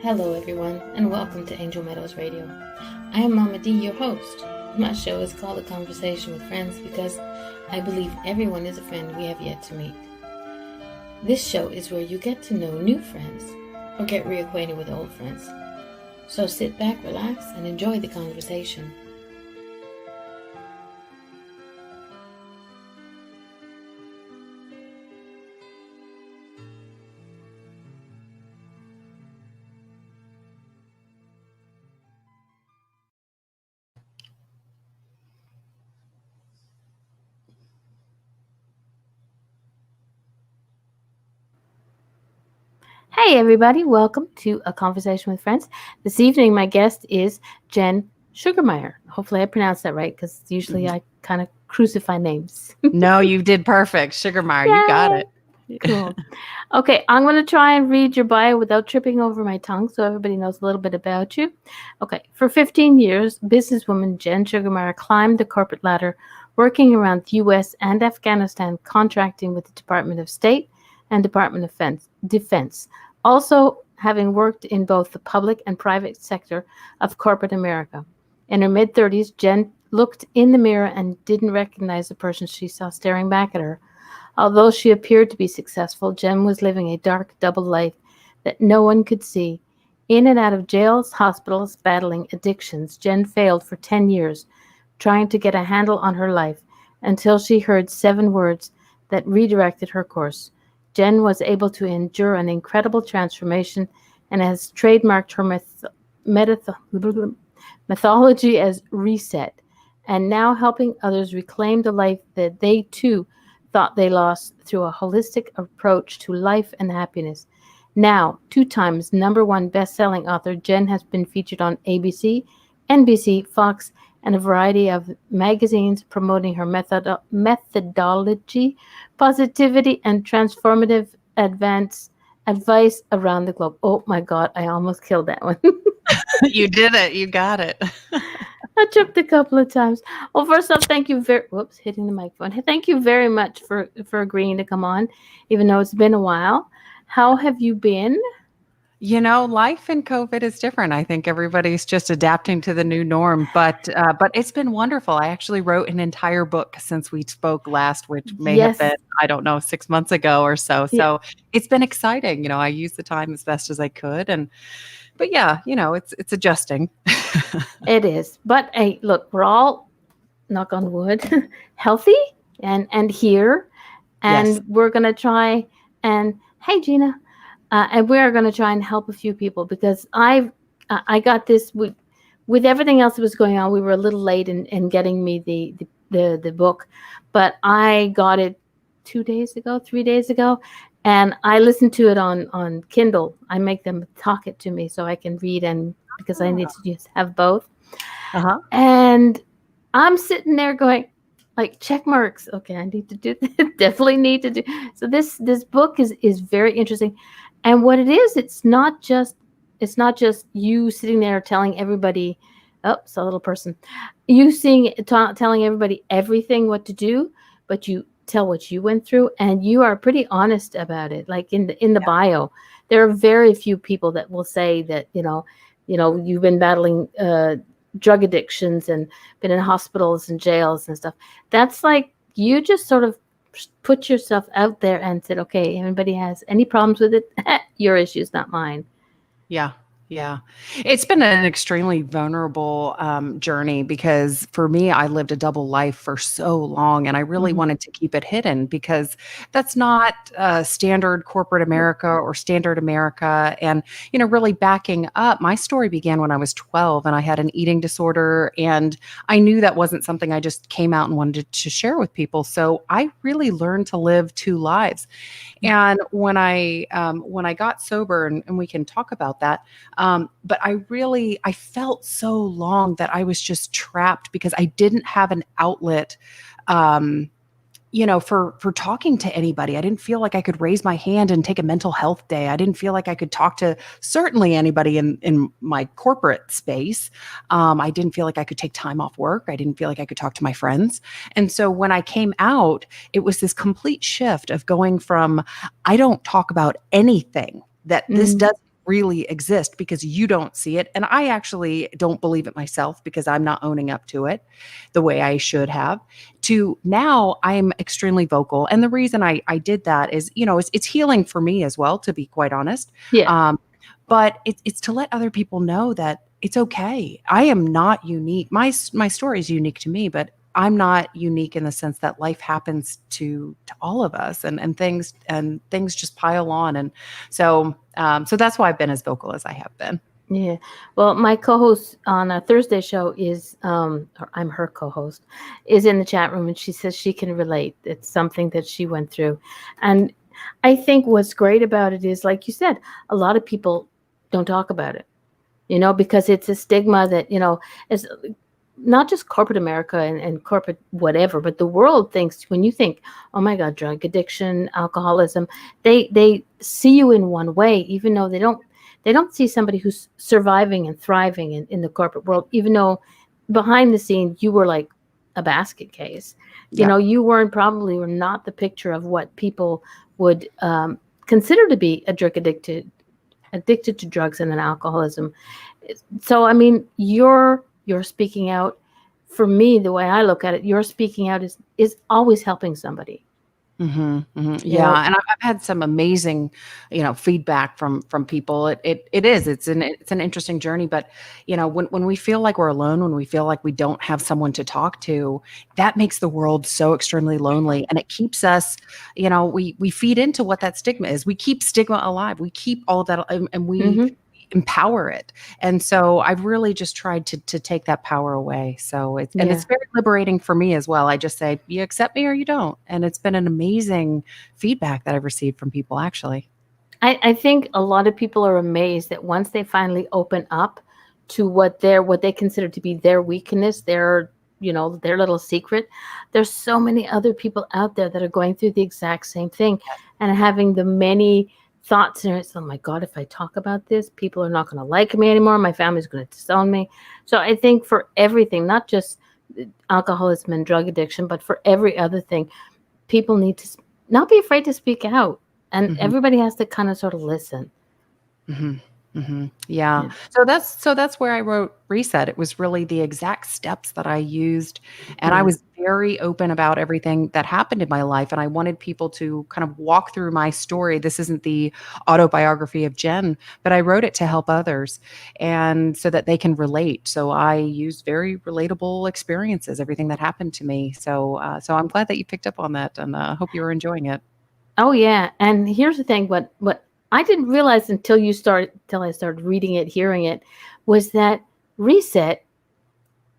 Hello, everyone, and welcome to Angel Meadows Radio. I am Mama D, your host. My show is called A Conversation with Friends because I believe everyone is a friend we have yet to meet. This show is where you get to know new friends or get reacquainted with old friends. So sit back, relax, and enjoy the conversation. Hey everybody, welcome to A Conversation with Friends. This evening my guest is Jen Sugermeyer. Hopefully I pronounced that right because usually I kind of crucify names. No, you did perfect. Sugermeyer, you got it. Cool. Okay, I'm going to try and read your bio without tripping over my tongue so everybody knows a little bit about you. Okay, for 15 years, businesswoman Jen Sugermeyer climbed the corporate ladder working around the US and Afghanistan, contracting with the Department of State and Department of Defense. Also, having worked in both the public and private sector of corporate America. In her mid-30s, Jen looked in the mirror and didn't recognize the person she saw staring back at her. Although she appeared to be successful, Jen was living a dark double life that no one could see. In and out of jails, hospitals, battling addictions, Jen failed for 10 years, trying to get a handle on her life until she heard 7 words that redirected her course. Jen was able to endure an incredible transformation and has trademarked her methodology as reset, and now helping others reclaim the life that they too thought they lost through a holistic approach to life and happiness. Now, 2 times #1 best-selling author, Jen has been featured on ABC, NBC, FOX, and a variety of magazines promoting her methodology, positivity, and transformative advice around the globe. Oh my God, I almost killed that one. You did it. You got it. I tripped a couple of times. Well, first off, thank you hitting the microphone. Thank you very much for agreeing to come on, even though it's been a while. How have you been? You know, life in COVID is different. I think everybody's just adapting to the new norm, but it's been wonderful. I actually wrote an entire book since we spoke last, which may have been, I don't know, 6 months ago or so. So it's been exciting. You know, I used the time as best as I could, but yeah, you know, it's adjusting. It is. But hey, look, we're all, knock on wood, healthy and here. And Yes. we're going to try and, hey, Gina, and we're going to try and help a few people because I got this with everything else that was going on. We were a little late in getting me the book, but I got it 3 days ago. And I listened to it on Kindle. I make them talk it to me so I can read, and because I need to just have both. Uh-huh. And I'm sitting there going, like, check marks. Okay, I need to do this. Definitely need to do. So this book is very interesting. And what it is, it's not just you sitting there telling everybody, oh, it's a little person. You telling everybody everything what to do, but you tell what you went through, and you are pretty honest about it. Like in the bio, there are very few people that will say that you know you've been battling drug addictions and been in hospitals and jails and stuff. That's like you just sort of put yourself out there and said, okay, anybody has any problems with it, your issues, not mine. Yeah. Yeah. It's been an extremely vulnerable journey because for me, I lived a double life for so long and I really wanted to keep it hidden because that's not standard corporate America or standard America. And, you know, really backing up, my story began when I was 12 and I had an eating disorder and I knew that wasn't something I just came out and wanted to share with people. So I really learned to live 2 lives. And when I got sober, and we can talk about that, but I felt so long that I was just trapped because I didn't have an outlet, you know, for talking to anybody. I didn't feel like I could raise my hand and take a mental health day. I didn't feel like I could talk to certainly anybody in my corporate space. I didn't feel like I could take time off work. I didn't feel like I could talk to my friends. And so when I came out, it was this complete shift of going from, I don't talk about anything that this doesn't really exist because you don't see it. And I actually don't believe it myself because I'm not owning up to it the way I should have. To now, I'm extremely vocal. And the reason I did that is, it's healing for me as well, to be quite honest. Yeah. But it's to let other people know that it's okay. I am not unique. My story is unique to me, but I'm not unique in the sense that life happens to all of us, and things just pile on. And so that's why I've been as vocal as I have been. Yeah. Well, my co-host on a Thursday show is, or I'm her co-host, is in the chat room, and she says she can relate. It's something that she went through. And I think what's great about it is, like you said, a lot of people don't talk about it, because it's a stigma that, is not just corporate America and corporate whatever, but the world thinks, when you think, oh my God, drug addiction, alcoholism, they see you in one way, even though they don't see somebody who's surviving and thriving in the corporate world, even though behind the scenes you were like a basket case. Yeah. You were not the picture of what people would consider to be a drug addicted to drugs and then alcoholism. So I mean, you're speaking out. For me, the way I look at it, you're speaking out is always helping somebody. You know, Yeah, and I've had some amazing, feedback from people. It's an interesting journey, but when we feel like we're alone, when we feel like we don't have someone to talk to, that makes the world so extremely lonely, and it keeps us, we feed into what that stigma is. We keep stigma alive. We keep all of that, and we hmm empower it. And so I've really just tried to take that power away. So it's yeah. very liberating for me as well. I just say, you accept me or you don't. And it's been an amazing feedback that I've received from people, actually. I think a lot of people are amazed that once they finally open up to what they consider to be their weakness, their little secret, there's so many other people out there that are going through the exact same thing and having the many thoughts and it's, oh my God, if I talk about this, people are not going to like me anymore. My family's going to disown me. So I think for everything, not just alcoholism and drug addiction, but for every other thing, people need to not be afraid to speak out. And Mhm. everybody has to kind of sort of listen. Mhm. Yeah. Yeah. So that's where I wrote Reset. It was really the exact steps that I used, and I Yeah. was very open about everything that happened in my life, and I wanted people to kind of walk through my story. This isn't the autobiography of Jen, but I wrote it to help others and so that they can relate. So I used very relatable experiences, everything that happened to me. So I'm glad that you picked up on that, and hope you were enjoying it. Oh yeah. And here's the thing, what I didn't realize until I started reading it, hearing it, was that reset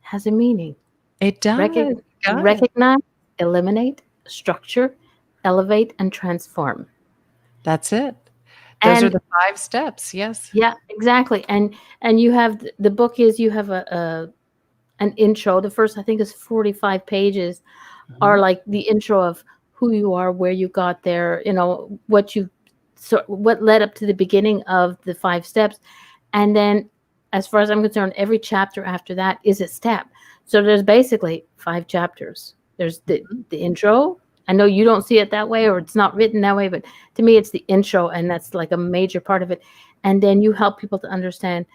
has a meaning. It does. Recog- It does. Recognize, eliminate, structure, elevate, and transform. That's it. Those are And the 5 steps, yes. yeah, exactly. And you have the book is you have a an intro. The first I think is 45 pages are Mhm. like the intro of who you are, where you got there, what led up to the beginning of the 5 steps. And then as far as I'm concerned, every chapter after that is a step. So there's basically 5 chapters. There's Mhm. the intro. I know you don't see it that way or it's not written that way, but to me it's the intro and that's like a major part of it. And then you help people to understand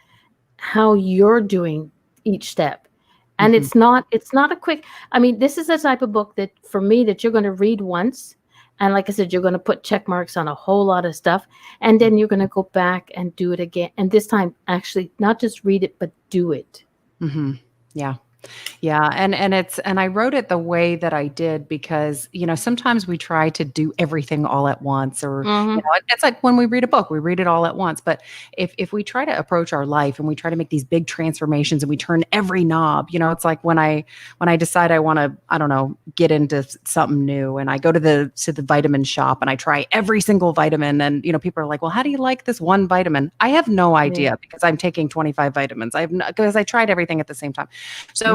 how you're doing each step. And Mhm. it's not a quick, I mean, this is the type of book that for me that you're going to read once, and like I said, you're going to put check marks on a whole lot of stuff, and then you're going to go back and do it again, and this time actually not just read it but do it. Mhm. Yeah. Yeah, and I wrote it the way that I did because, sometimes we try to do everything all at once, or, Hmm. it's like when we read a book, we read it all at once. But if we try to approach our life and we try to make these big transformations and we turn every knob, it's like when I decide I want to, I don't know, get into something new, and I go to the vitamin shop and I try every single vitamin, and people are like, "Well, how do you like this one vitamin?" I have no Yeah. idea because I'm taking 25 vitamins. Because I tried everything at the same time. Hmm. So,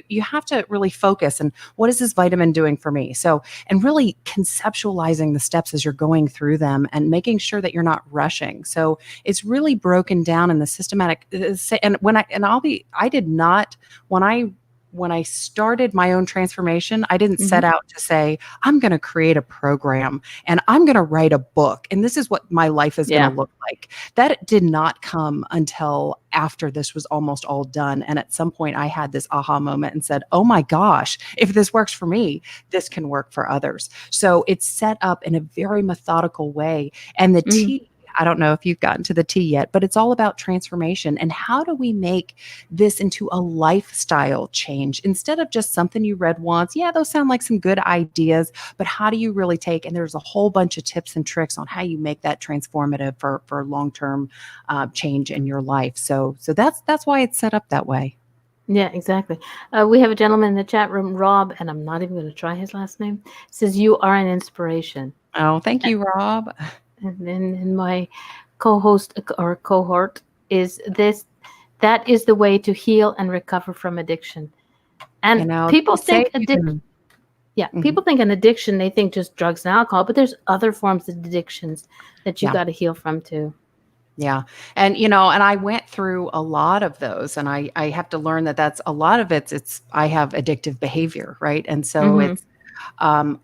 you have to really focus and what is this vitamin doing for me? So, and really conceptualizing the steps as you're going through them and making sure that you're not rushing. So, it's really broken down in the systematic and I did not when I when I started my own transformation, I didn't Mm-hmm. set out to say, I'm going to create a program and I'm going to write a book and this is what my life is going to Yeah. look like. That did not come until after this was almost all done. And at some point I had this aha moment and said, oh my gosh, if this works for me, this can work for others. So it's set up in a very methodical way. And the Mm-hmm. T, I don't know if you've gotten to the T yet, but it's all about transformation and how do we make this into a lifestyle change instead of just something you read once. Yeah, those sound like some good ideas, but how do you really take? And there's a whole bunch of tips and tricks on how you make that transformative for long-term change in your life. So that's why it's set up that way. Yeah, exactly. We have a gentleman in the chat room, Rob, and I'm not even going to try his last name. Says you are an inspiration. Oh, thank you, Rob. And then my co-host or cohort is this. That is the way to heal and recover from addiction. You And know, people they say think you can. yeah, Mhm. people think an addiction, they think just drugs and alcohol, but there's other forms of addictions that you Yeah. got to heal from too. Yeah. And, and I went through a lot of those and I have to learn that that's a lot of it's, I have addictive behavior. Right. And so Mm-hmm. it's,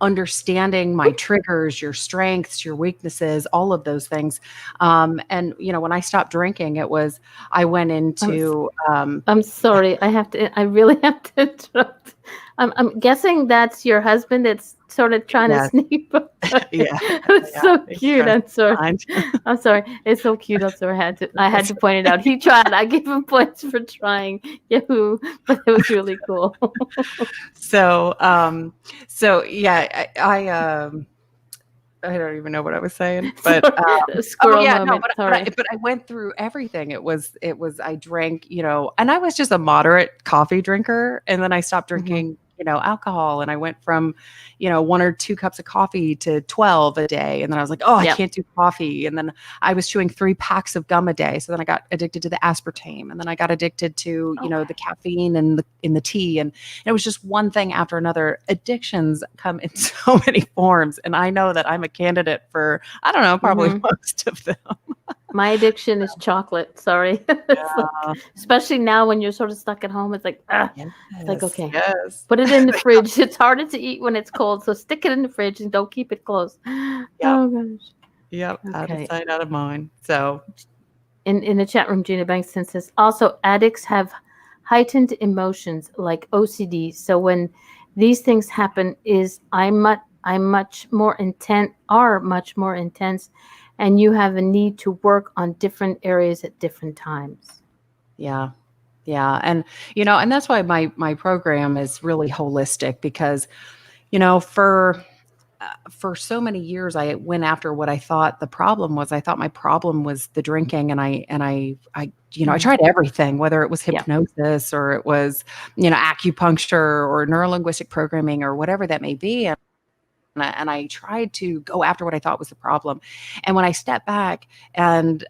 understanding my triggers, your strengths, your weaknesses, all of those things. And, when I stopped drinking, I went I'm, into, I'm sorry. I really have to interrupt. I'm guessing that's your husband that's sort of trying to yeah, sneak up. yeah, It's yeah. so He's cute. trying to I'm sorry. find. I'm sorry. It's so cute. I'm sorry. I had to point it out. He tried. I gave him points for trying. Yahoo! But it was really cool. So, yeah, I don't even know what I was saying, but Sorry. oh Squirrel yeah, no, moment. but Sorry. I went through everything. I drank, and I was just a moderate coffee drinker, and then I stopped Hmm. drinking, alcohol, and I went from, 1 or 2 cups of coffee to 12 a day, and then I was like, oh, I Yep. can't do coffee, and then I was chewing 3 packs of gum a day, so then I got addicted to the aspartame, and then I got addicted to, Okay. the caffeine and in the tea, and it was just one thing after another. Addictions come in so many forms, and I know that I'm a candidate for, I don't know, probably Hmm. most of them. My addiction is chocolate. Sorry. It's like, Yeah. especially now when you're sort of stuck at home, it's like, it's like, Yes, okay, yes. put it in the fridge. It's harder to eat when it's cold, so stick it in the fridge and don't keep it closed. Yep, Oh gosh. yep, out of Okay. sight, out of mind. So, In the chat room, Gina Bankston says also addicts have heightened emotions like OCD. So when these things happen, I'm much more intent are much more intense, and you have a need to work on different areas at different times. yeah. Yeah, and that's why my program is really holistic because, for so many years I went after what I thought the problem was. I thought my problem was the drinking, and I Mhm. tried everything, whether it was Yeah. hypnosis or it was, acupuncture or neurolinguistic programming or whatever that may be. And I tried to go after what I thought was the problem. And when I stepped back and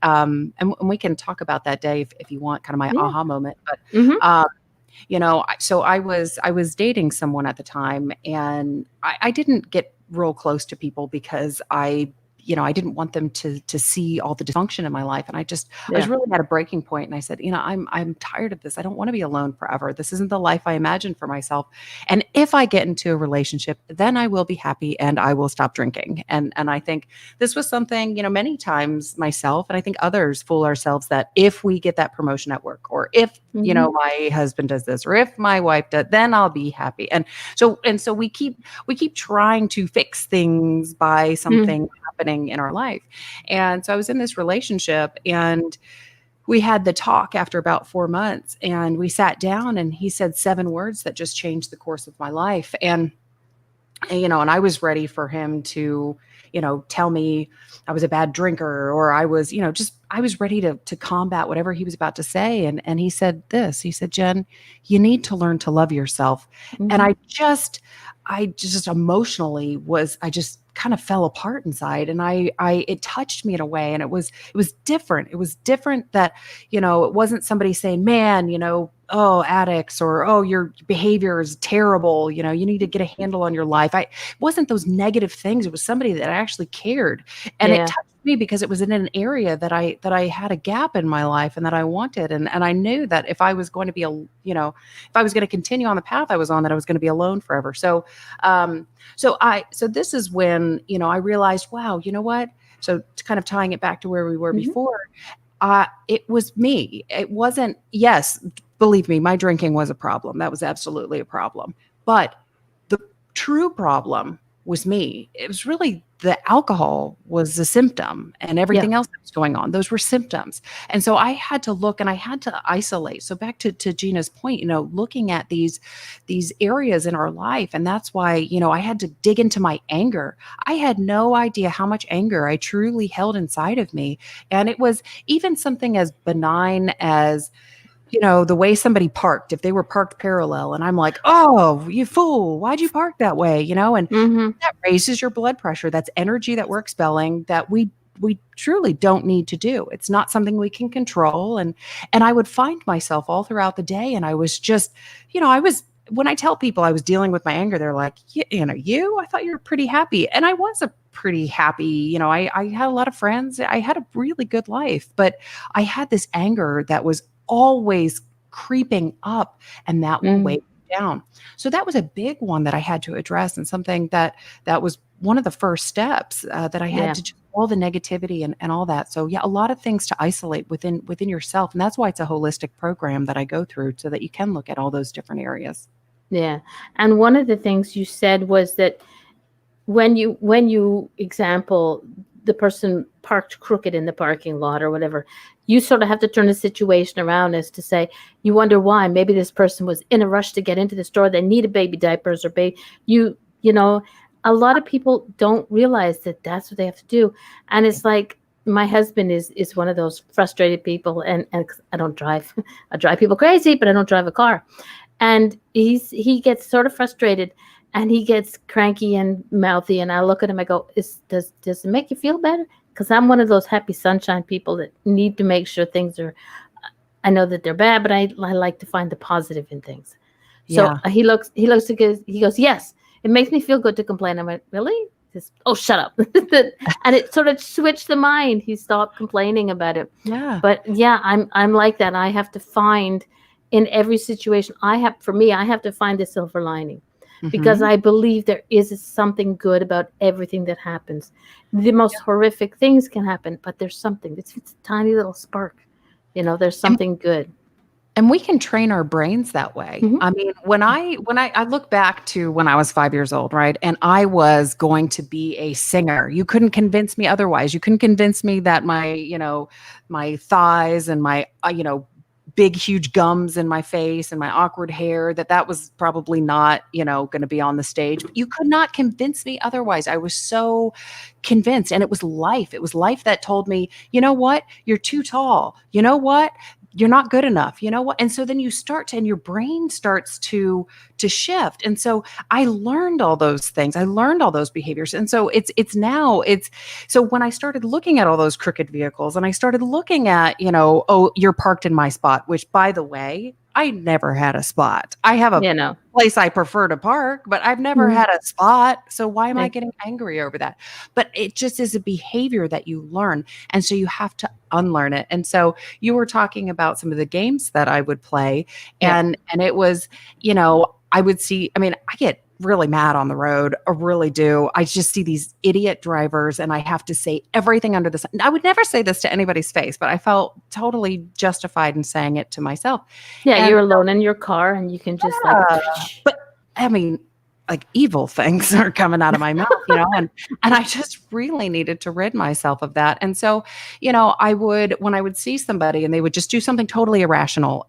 we can talk about that day if you want, kind of my Yeah. aha moment. But Mhm. um, so I was dating someone at the time, and I didn't get real close to people because I didn't want them to see all the dysfunction in my life. And I was Yeah. really at a breaking point, and I said, I'm tired of this. I don't want to be alone forever. This isn't the life I imagined for myself. And if I get into a relationship, then I will be happy and I will stop drinking. And I think this was something, many times myself and I think others fool ourselves that if we get that promotion at work, or if Mhm. my husband does this, or if my wife does, then I'll be happy. And so we keep trying to fix things by Mm. something happening in our life. And so I was in this relationship, and we had the talk after about 4 months, and we sat down, and he said 7 words that just changed the course of my life. And I was ready for him to, tell me I was a bad drinker, or I was, I was ready to combat whatever he was about to say. And he said this, he said, Jen, you need to learn to love yourself. And Mhm. I just emotionally I just kind of fell apart inside, and it touched me in a way. And it was different. It was different that, it wasn't somebody saying, man, oh, addicts, or, oh, your behavior is terrible. You need to get a handle on your life. It wasn't those negative things. It was somebody that actually cared. And it Yeah. touched me because it was in an area that I had a gap in my life and that I wanted. And I knew that if I was going to be if I was going to continue on the path I was on, that I was going to be alone forever. So this is when, I realized, wow, you know what? So kind of tying it back to where we were Hmm. before, it was me. It wasn't, yes, believe me, my drinking was a problem. That was absolutely a problem. But the true problem was me. It was really the alcohol was the symptom, and Yeah. everything else that was going on. Those were symptoms. And so I had to look and I had to isolate. So back to Gina's point, looking at these areas in our life. And that's why, I had to dig into my anger. I had no idea how much anger I truly held inside of me. And it was even something as benign as, the way somebody parked, if they were parked parallel, and I'm like, oh, you fool, why'd you park that way? And Hmm. that raises your blood pressure. That's energy that we're expelling that we truly don't need to do. It's not something we can control. And I would find myself all throughout the day, and I was just, I was, when I tell people I was dealing with my anger, they're like, I thought you were pretty happy. And I was a pretty happy, I had a lot of friends. I had a really good life, but I had this anger that was always creeping up, and that will weigh Mm. me down. So that was a big one that I had to address, and something that was one of the first steps that I had Yeah. to just all the negativity and all that. So yeah, a lot of things to isolate within yourself, and that's why it's a holistic program that I go through, so that you can look at all those different areas. Yeah. And one of the things you said was that when you example the person parked crooked in the parking lot or whatever, you sort of have to turn the situation around as to say, you wonder why. Maybe this person was in a rush to get into the store. They needed baby diapers or baby. You know, a lot of people don't realize that that's what they have to do. And it's like my husband is one of those frustrated people, and I don't drive. I drive people crazy, but I don't drive a car. And he gets sort of frustrated, and he gets cranky and mouthy, and I look at him, I go, does it make you feel better? Because I'm one of those happy sunshine people that need to make sure things are, I know that they're bad, but I like to find the positive in things. So Yeah. he looks he goes, yes, it makes me feel good to complain. I went, really? Oh, shut up. And it sort of switched the mind. He stopped complaining about it. Yeah. But yeah, I'm like that. I have to find, in every situation, I have to find the silver lining, because Hmm. I believe there is something good about everything that happens. The most horrific things can happen, but there's something. It's a tiny little spark. There's something good. And we can train our brains that way. Hmm. I mean, when I look back to when I was 5 years old, right? And I was going to be a singer. You couldn't convince me otherwise. You couldn't convince me that my thighs and my, big, huge gums in my face and my awkward hair, that was probably not, going to be on the stage. But you could not convince me otherwise. I was so convinced. And it was life. It was life that told me, you know what? You're too tall. You know what? You're not good enough. You know what? And so then you start to, and your brain starts to shift. And so I learned all those things. I learned all those behaviors. And so it's so when I started looking at all those crooked vehicles, and I started looking at, oh, you're parked in my spot, which, by the way, I never had a spot. I have a You know. place I prefer to park, but I've never Mhm. had a spot. So why am I Ex- getting angry over that? But it just is a behavior that you learn. And so you have to unlearn it. And so you were talking about some of the games that I would play, Yeah. and it was, I would see, I mean, I get really mad on the road. I really do. I just see these idiot drivers, and I have to say everything under the sun. I would never say this to anybody's face, but I felt totally justified in saying it to myself. Yeah, And you're alone in your car, and you can just like, uh, but I mean, like, evil things are coming out of my mouth, and I just really needed to rid myself of that. And so, when I would see somebody and they would just do something totally irrational,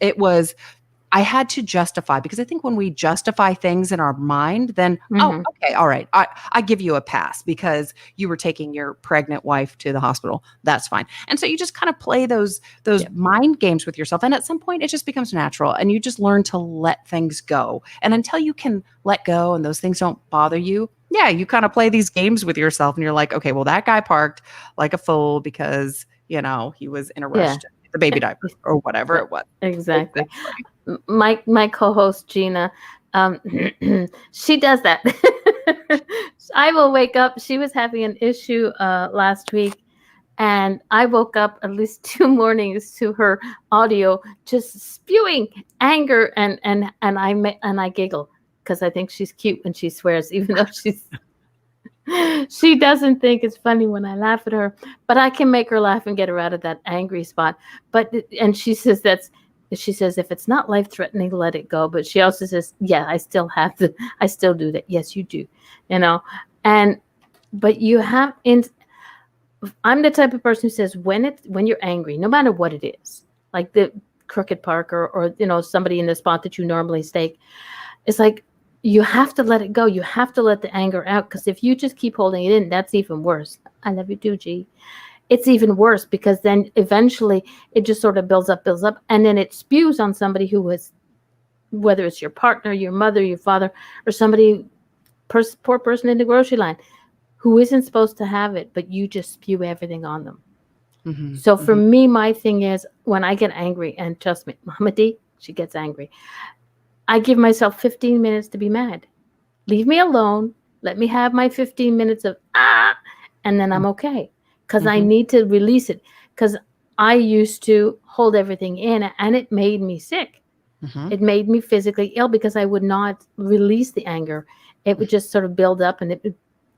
I had to justify, because I think when we justify things in our mind, then, oh, hmm, okay, all right, I give you a pass because you were taking your pregnant wife to the hospital. That's fine. And so you just kind of play those yeah, mind games with yourself, and at some point it just becomes natural, and you just learn to let things go. And until you can let go and those things don't bother you, yeah, you kind of play these games with yourself, and you're like, okay, well, that guy parked like a fool because he was in a rush yeah, to get the baby diaper or whatever yeah, it was. exactly. Exactly. my co-host Gina, um, she does that. I will wake up. She was having an issue last week, and I woke up at least 2 mornings to her audio just spewing anger, and I giggle because I think she's cute when she swears, even though she doesn't think it's funny when I laugh at her, but I can make her laugh and get her out of that angry spot. And she says if it's not life threatening, let it go. But she also says, yeah, I still do that. Yes, you do, you know, and but you have in. I'm the type of person who says when you're angry, no matter what it is, like the crooked park or somebody in the spot that you normally stake, it's like you have to let it go. You have to let the anger out, because if you just keep holding it in, that's even worse. I love you too, G. It's even worse, because then eventually it just sort of builds up, and then it spews on somebody who was, whether it's your partner, your mother, your father, or somebody, poor person in the grocery line, who isn't supposed to have it, but you just spew everything on them. Mm-hmm. So for me, my thing is when I get angry, and trust me, Mama D, she gets angry, I give myself 15 minutes to be mad. Leave me alone. Let me have my 15 minutes of and then I'm okay. Because I need to release it. Because I used to hold everything in, and it made me sick. It made me physically ill because I would not release the anger. It would just sort of build up, and it would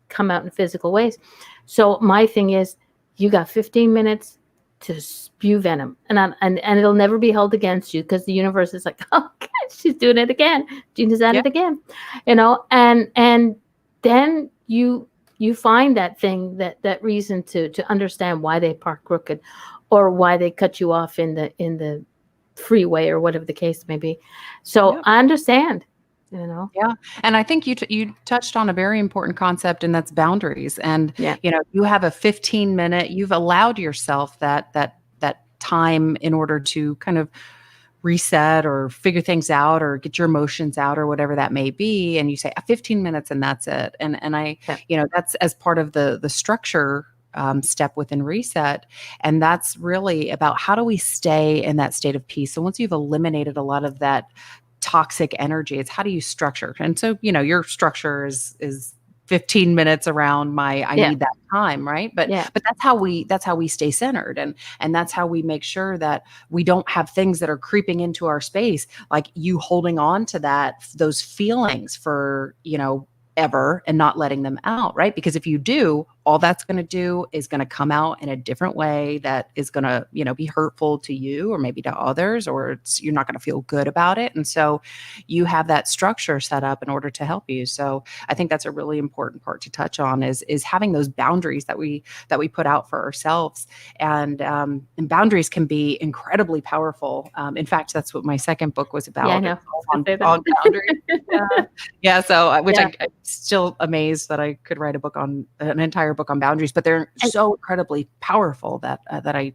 come out in physical ways. So my thing is, you got 15 minutes to spew venom, and it'll never be held against you, because the universe is like, oh God, she's doing it again. Gina's at it again, and then you find that thing, that reason to understand why they park crooked, or why they cut you off in the freeway, or whatever the case may be. So I understand. Yeah. And I think you touched on a very important concept, and that's boundaries. And, you have a 15-minute, you've allowed yourself that time in order to kind of reset or figure things out or get your emotions out or whatever that may be. And you say 15 minutes and that's it. And that's as part of the structure step within reset. And that's really about how do we stay in that state of peace. So once you've eliminated a lot of that toxic energy, it's how do you structure? And so, your structure is 15 minutes around I need that time, right? But that's how we stay centered, and that's how we make sure that we don't have things that are creeping into our space, like you holding on to those feelings for, ever, and not letting them out, right? Because if you do, all that's going to do is going to come out in a different way that is going to, be hurtful to you or maybe to others, or you're not going to feel good about it. And so you have that structure set up in order to help you. So I think that's a really important part to touch on is having those boundaries that we put out for ourselves. And boundaries can be incredibly powerful. In fact, that's what my second book was about. Yeah, I know. On boundaries. Yeah. So, which I'm still amazed that I could write an entire book on boundaries, but they're so incredibly powerful that I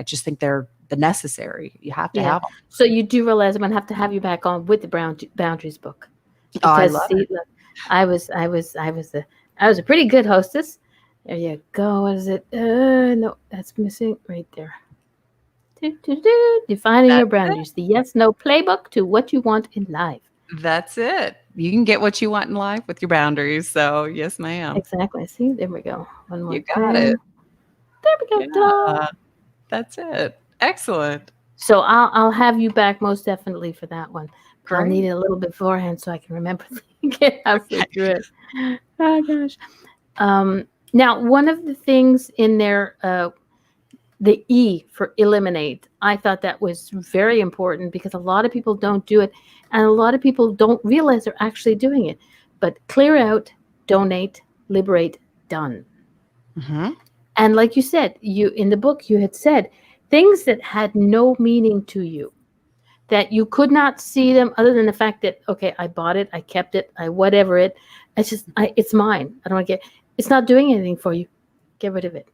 just think they're the necessary. You have to have them. So you do realize I'm gonna have to have you back on with the boundaries book. Because I love it. look, I was a pretty good hostess. There you go. What is it? No, that's missing right there. Defining your boundaries. The yes/no playbook to what you want in life. That's it. You can get what you want in life with your boundaries. So yes, ma'am. Exactly. See, there we go. One more. You got it. There we go. Yeah, that's it. Excellent. So I'll have you back most definitely for that one. Great. I'll need it a little bit beforehand so I can remember to get halfway through it. Oh gosh. Now, one of the things in there, the E for eliminate, I thought that was very important, because a lot of people don't do it, and a lot of people don't realize they're actually doing it. But clear out, donate, liberate, done. And like you said, in the book, you had said things that had no meaning to you, that you could not see them other than the fact that, okay, I bought it, I kept it, it's mine. I don't want to it's not doing anything for you. Get rid of it.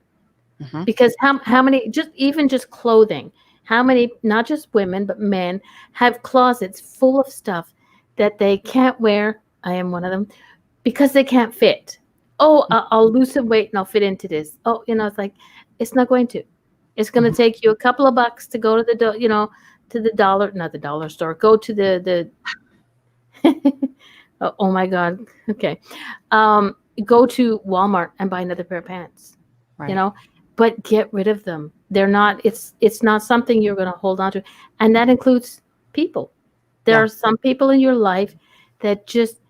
Because how many, just clothing, how many, not just women, but men, have closets full of stuff that they can't wear. I am one of them, because they can't fit. Oh, I'll lose some weight and I'll fit into this. Oh, it's like, it's not going to. It's going to take you a couple of bucks to go to to the not the dollar store. Go to the oh my God. Okay. Um, Go to Walmart and buy another pair of pants, you Right. know, but get rid of them. They're not, it's not something you're going to hold on to. And that includes people. There Yeah. are some people in your life that just,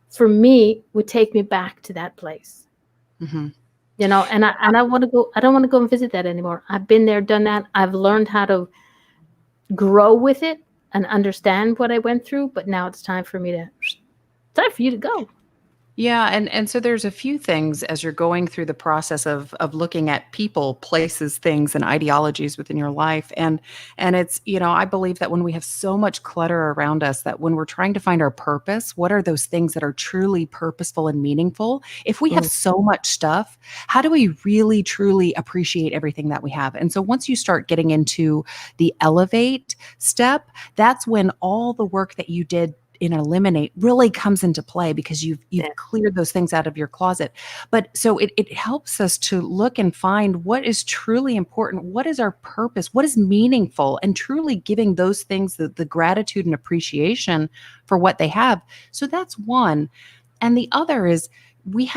for me, would take me back to that place, Hmm. and I want to go, I don't want to go and visit that anymore. I've been there, done that. I've learned how to grow with it and understand what I went through, but now it's time for me to, time for you to go. Yeah, and so there's a few things as you're going through the process of looking at people, places, things, and ideologies within your life, and it's I believe that when we have so much clutter around us, that when we're trying to find our purpose, what are those things that are truly purposeful and meaningful? If we have Mm, so much stuff, how do we really truly appreciate everything that we have? And so once you start getting into the elevate step, that's when all the work that you did in eliminate really comes into play, because you've yeah, cleared those things out of your closet. But so it helps us to look and find what is truly important, what is our purpose, what is meaningful, and truly giving those things the gratitude and appreciation for what they have. So that's one. And the other is, we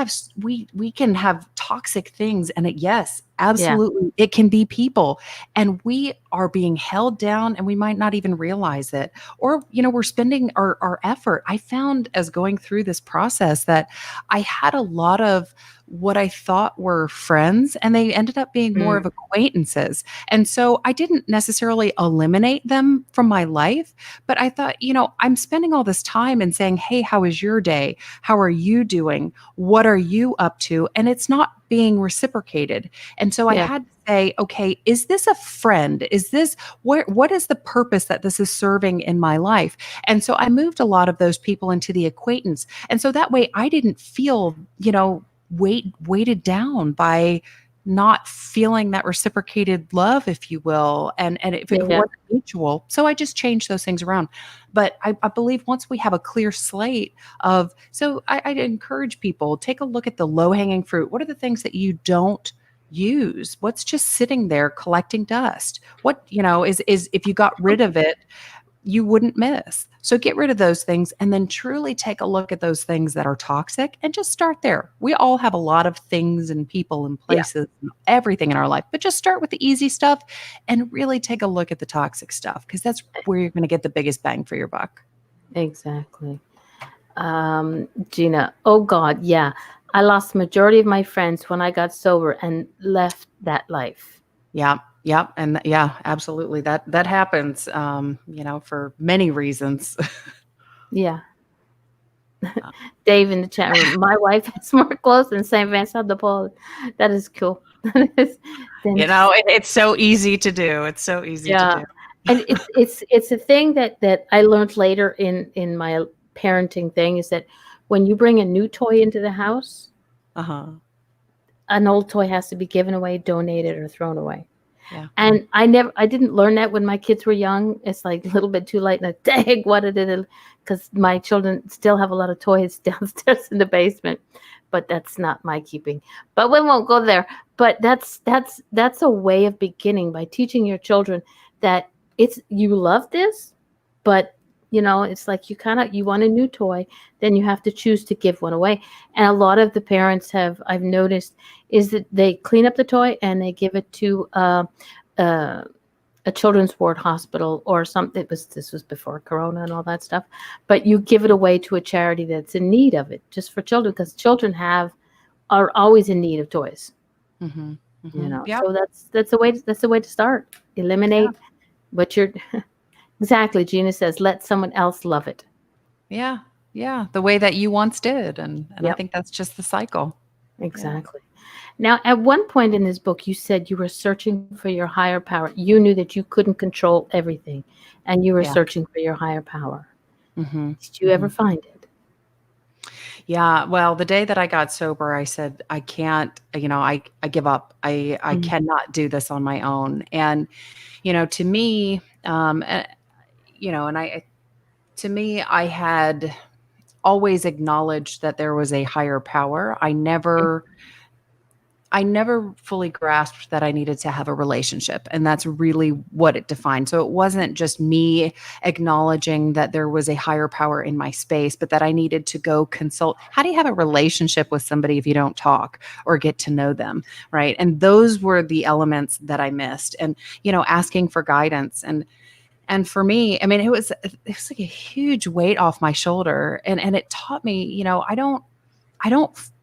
can have toxic things, and yes, yeah, absolutely, it can be people, and we are being held down and we might not even realize it, or we're spending our effort. I found, as going through this process, that I had a lot of what I thought were friends, and they ended up being more of mm, acquaintances. And so I didn't necessarily eliminate them from my life, but I thought, I'm spending all this time and saying, hey, how was your day? How are you doing? What are you up to? And it's not being reciprocated. And so I yeah, had to say, okay, is this a friend? Is this what is the purpose that this is serving in my life? And so I moved a lot of those people into the acquaintance. And so that way I didn't feel, weighted down by not feeling that reciprocated love, if you will, and if yeah, it yeah, wasn't mutual. So I just changed those things around. But I believe once we have a clear slate of, so I'd encourage people, take a look at the low hanging fruit. What are the things that you don't use? What's just sitting there collecting dust? What, is if you got rid of it, you wouldn't miss. So get rid of those things, and then truly take a look at those things that are toxic and just start there. We all have a lot of things and people and yeah, places and everything in our life, but just start with the easy stuff and really take a look at the toxic stuff, because that's where you're going to get the biggest bang for your buck. exactly. Gina, oh God, yeah. I lost the majority of my friends when I got sober and left that life. Yeah. Yeah. And yeah, absolutely. That happens, for many reasons. Yeah. Dave in the chat room. My wife has more clothes than St. Vincent de Paul. That is cool. That is, then It's so easy to do. It's so easy to yeah. do. And it's a thing that I learned later in my parenting thing, is that when you bring a new toy into the house, Uh-huh. an old toy has to be given away, donated, or thrown away. Yeah. And I didn't learn that when my kids were young. It's like a little bit too late. And dang, what did it? Because my children still have a lot of toys downstairs in the basement, but that's not my keeping. But we won't go there. But that's a way of beginning, by teaching your children that it's, you love this, but it's like you want a new toy, then you have to choose to give one away. And a lot of the parents have, I've noticed, is that they clean up the toy and they give it to uh, a children's ward hospital or something. This was before Corona and all that stuff, but you give it away to a charity that's in need of it, just for children, because children are always in need of toys. Mhm. Mhm. Yep. So that's the way to start. Yeah. Eliminate what you're. Exactly. Gina says, let someone else love it. Yeah. Yeah. The way that you once did. And I Yep. think that's just the cycle. Yeah. Exactly. Now, at one point in this book, you said you were searching for your higher power. You knew that you couldn't control everything, and you were Yeah. searching for your higher power. Mhm. Did you ever Mhm. find it? Yeah. Well, the day that I got sober, I said, I can't, I give up. I Mm, cannot do this on my own. And, to me, and to me, I had always acknowledged that there was a higher power. I never fully grasped that I needed to have a relationship. And that's really what it defined. So it wasn't just me acknowledging that there was a higher power in my space, but that I needed to go consult. How do you have a relationship with somebody if you don't talk or get to know them? Right. And those were the elements that I missed. And, asking for guidance. And for me, I mean, it was like a huge weight off my shoulder. And it taught me, I don't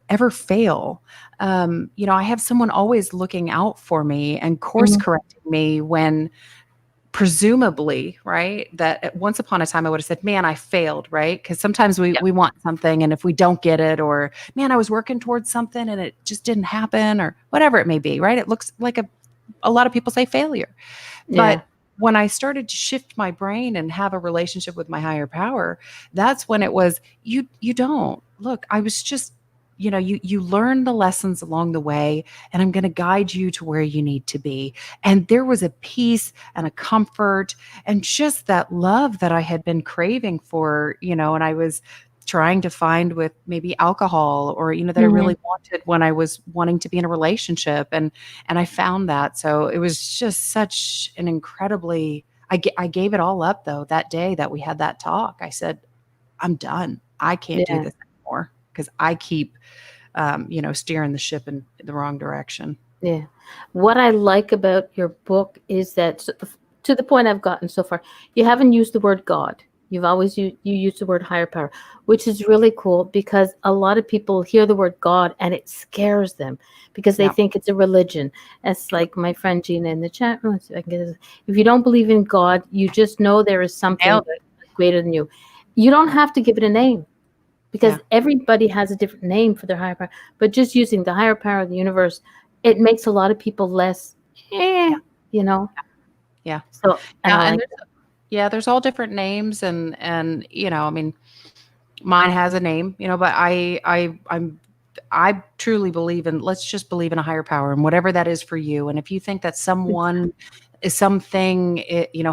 ever fail. I have someone always looking out for me and course Mhm. correcting me when presumably, right, that once upon a time I would have said, man, I failed, right? Because sometimes Yeah. we want something, and if we don't get it, or man, I was working towards something and it just didn't happen, or whatever it may be, right? It looks like a lot of people say failure. Yeah. But when I started to shift my brain and have a relationship with my higher power, that's when it was, you don't. Look, I was just, you learn the lessons along the way, and I'm going to guide you to where you need to be. And there was a peace and a comfort and just that love that I had been craving for, and I was trying to find with maybe alcohol, or that I Mhm. really wanted when I was wanting to be in a relationship. And I found that. So it was just such an incredibly, I gave it all up though that day that we had that talk. I said, I'm done. I can't do Yeah. this anymore because I keep, steering the ship in the wrong direction. Yeah. What I like about your book is that, to the point I've gotten so far, you haven't used the word God. You've always you use the word higher power, which is really cool because a lot of people hear the word God and it scares them because they Yeah. think it's a religion. It's Yep. like my friend Gina in the chat room. So I can get this. If you don't believe in God, you just know there is something Nailed it. greater than you. You don't Yeah. have to give it a name because Yeah. everybody has a different name for their higher power. But just using the higher power of the universe, it makes a lot of people less, eh, Yeah. you know. Yeah. So, and Yeah. I And like there's all different names, and I mean, mine has a name, but I truly believe in, let's just believe in a higher power and whatever that is for you. And if you think that that. someone is something,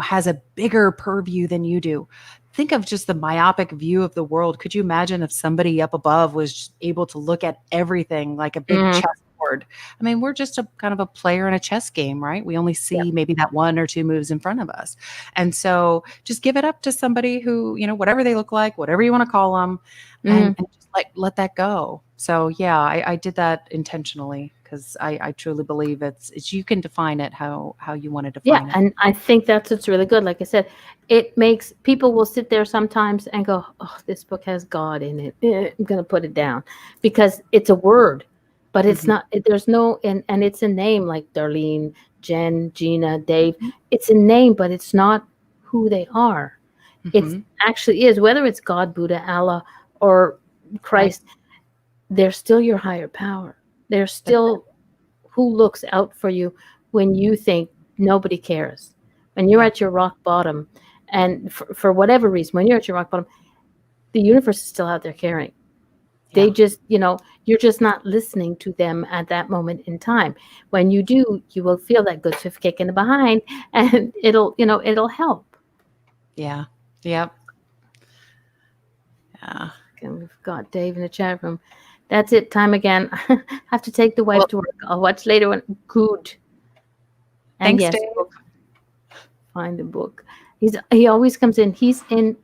has a bigger purview than you do, think of just the myopic view of the world. Could you imagine if somebody up above was able to look at everything like a big Mhm. chessboard? I mean, we're just a kind of a player in a chess game, right? We only Yeah. see maybe that one or two moves in front of us. And so just give it up to somebody who, whatever they look like, whatever you want to call them, and, Mhm. and just let that go. So yeah, I did that intentionally because I truly believe it's you can define it how you want to Yeah, define it. and I think that's what's really good. Like I said, it makes people will sit there sometimes and go, "Oh, this book has God in it. I'm going to put it down," because it's a word, but it's Hmm. not. There's no, and it's a name like Darlene, Jen, Gina, Dave. Hmm. It's a name, but it's not who they are. It's Hmm. actually is whether it's God, Buddha, Allah, or Right. Christ. They're still your higher power. They're That's it. still who looks out for you when you think nobody cares. When you're Yeah. at your rock bottom, and for whatever reason, when you're at your rock bottom, the universe is still out there caring. They Yeah. just, you're just not listening to them at that moment in time. When you do, you will feel that good swift kick in the behind, and it'll help. Yeah. Yep. Yeah. And we've got Dave in the chat room. That's it. Time again. Have to take the wife Well, to work. I'll watch later. When good. And thanks, yes, Dave. we'll find the book. He always comes in. He's in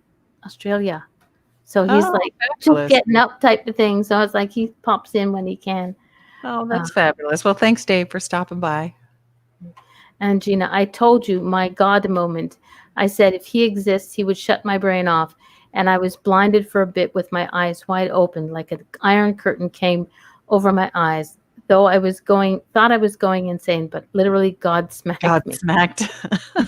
Australia, so he's Oh, like just fabulous. getting up type of thing. So it's like he pops in when he can. Oh, Uh, that's fabulous. Well, thanks, Dave, for stopping by. and Gina, I told you my God moment. I said if he exists, he would shut my brain off, and I was blinded for a bit with my eyes wide open, like an iron curtain came over my eyes. Though thought I was going insane, but literally God God smacked me. smacked.